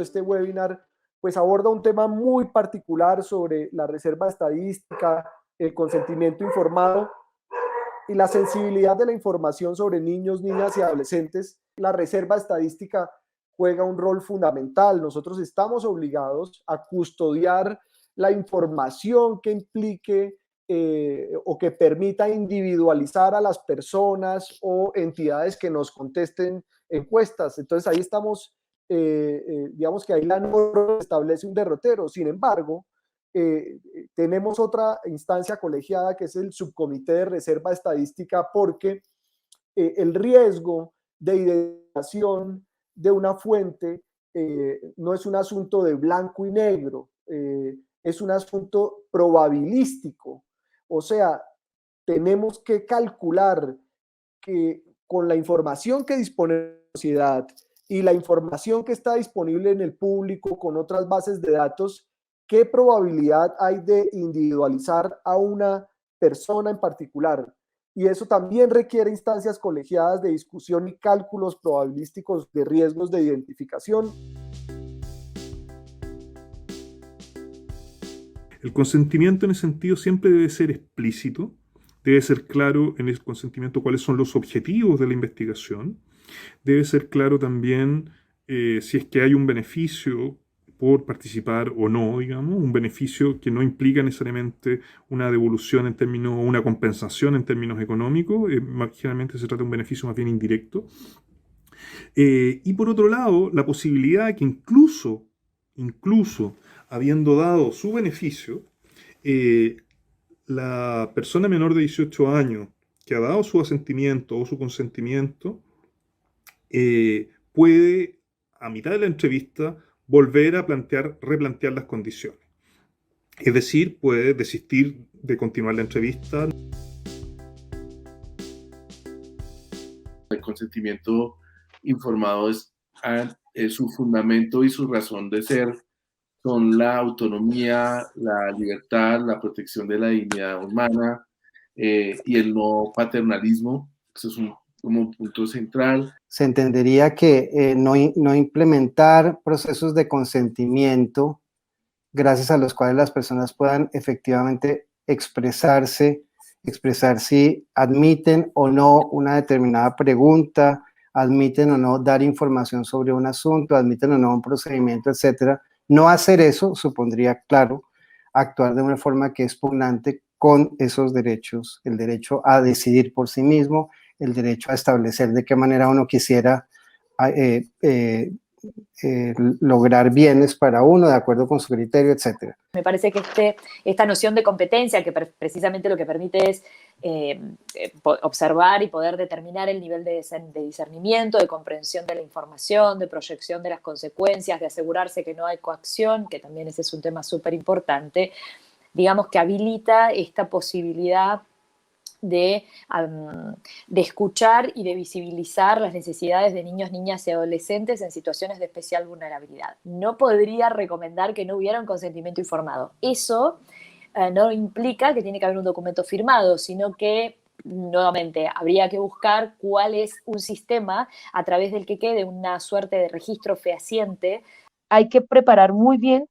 este webinar pues aborda un tema muy particular sobre la reserva estadística, el consentimiento informado y la sensibilidad de la información sobre niños, niñas y adolescentes. La reserva estadística juega un rol fundamental. Nosotros estamos obligados a custodiar la información que implique o que permita individualizar a las personas o entidades que nos contesten encuestas. Entonces ahí estamos, digamos que ahí la norma establece un derrotero. Sin embargo, tenemos otra instancia colegiada que es el subcomité de reserva estadística, porque el riesgo de identificación de una fuente no es un asunto de blanco y negro, es un asunto probabilístico. O sea, tenemos que calcular que con la información que dispone la sociedad y la información que está disponible en el público con otras bases de datos, ¿qué probabilidad hay de individualizar a una persona en particular? Y eso también requiere instancias colegiadas de discusión y cálculos probabilísticos de riesgos de identificación. El consentimiento en ese sentido siempre debe ser explícito, debe ser claro en el consentimiento cuáles son los objetivos de la investigación, debe ser claro también si es que hay un beneficio por participar o no, digamos, un beneficio que no implica necesariamente una devolución en términos, o una compensación en términos económicos, generalmente se trata de un beneficio más bien indirecto. Y por otro lado, la posibilidad que incluso habiendo dado su beneficio, la persona menor de 18 años que ha dado su asentimiento o su consentimiento puede, a mitad de la entrevista, volver a replantear las condiciones. Es decir, puede desistir de continuar la entrevista. El consentimiento informado es su fundamento y su razón de ser son la autonomía, la libertad, la protección de la dignidad humana y el no paternalismo. Eso es como un punto central. Se entendería que no implementar procesos de consentimiento gracias a los cuales las personas puedan efectivamente expresar si admiten o no una determinada pregunta, admiten o no dar información sobre un asunto, admiten o no un procedimiento, etcétera. No hacer eso supondría, claro, actuar de una forma que es pugnante con esos derechos, el derecho a decidir por sí mismo, el derecho a establecer de qué manera uno quisiera lograr bienes para uno de acuerdo con su criterio, etcétera. Me parece que esta noción de competencia, que precisamente lo que permite es observar y poder determinar el nivel de discernimiento, de comprensión de la información, de proyección de las consecuencias, de asegurarse que no hay coacción, que también ese es un tema súper importante, digamos que habilita esta posibilidad de escuchar y de visibilizar las necesidades de niños, niñas y adolescentes en situaciones de especial vulnerabilidad. No podría recomendar que no hubiera un consentimiento informado. Eso no implica que tiene que haber un documento firmado, sino que, nuevamente, habría que buscar cuál es un sistema a través del que quede una suerte de registro fehaciente. Hay que preparar muy bien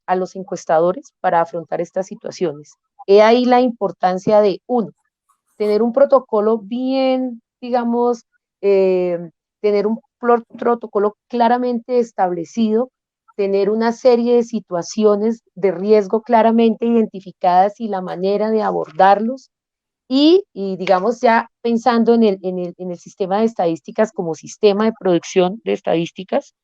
a los encuestadores para afrontar estas situaciones. He ahí la importancia de, uno, tener un protocolo bien, digamos, tener un protocolo claramente establecido, tener una serie de situaciones de riesgo claramente identificadas y la manera de abordarlos, y digamos, ya pensando en el sistema de estadísticas como sistema de producción de estadísticas,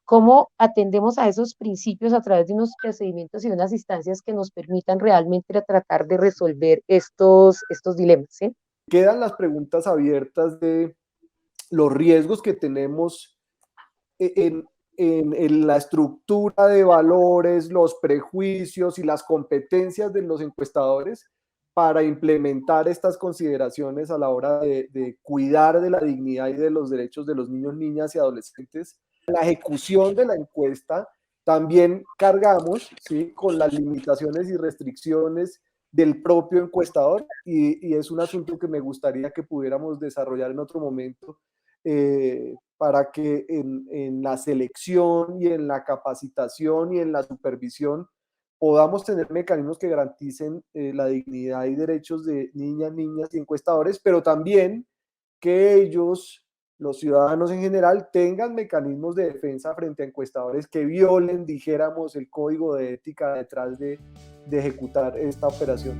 cómo atendemos a esos principios a través de unos procedimientos y unas instancias que nos permitan realmente tratar de resolver estos dilemas, ¿sí? Quedan las preguntas abiertas de los riesgos que tenemos en la estructura de valores, los prejuicios y las competencias de los encuestadores para implementar estas consideraciones a la hora de cuidar de la dignidad y de los derechos de los niños, niñas y adolescentes. La ejecución de la encuesta también cargamos, ¿sí?, con las limitaciones y restricciones del propio encuestador, y es un asunto que me gustaría que pudiéramos desarrollar en otro momento, para que en la selección y en la capacitación y en la supervisión podamos tener mecanismos que garanticen la dignidad y derechos de niñas y encuestadores, pero también que ellos, los ciudadanos en general, tengan mecanismos de defensa frente a encuestadores que violen, dijéramos, el código de ética detrás de ejecutar esta operación.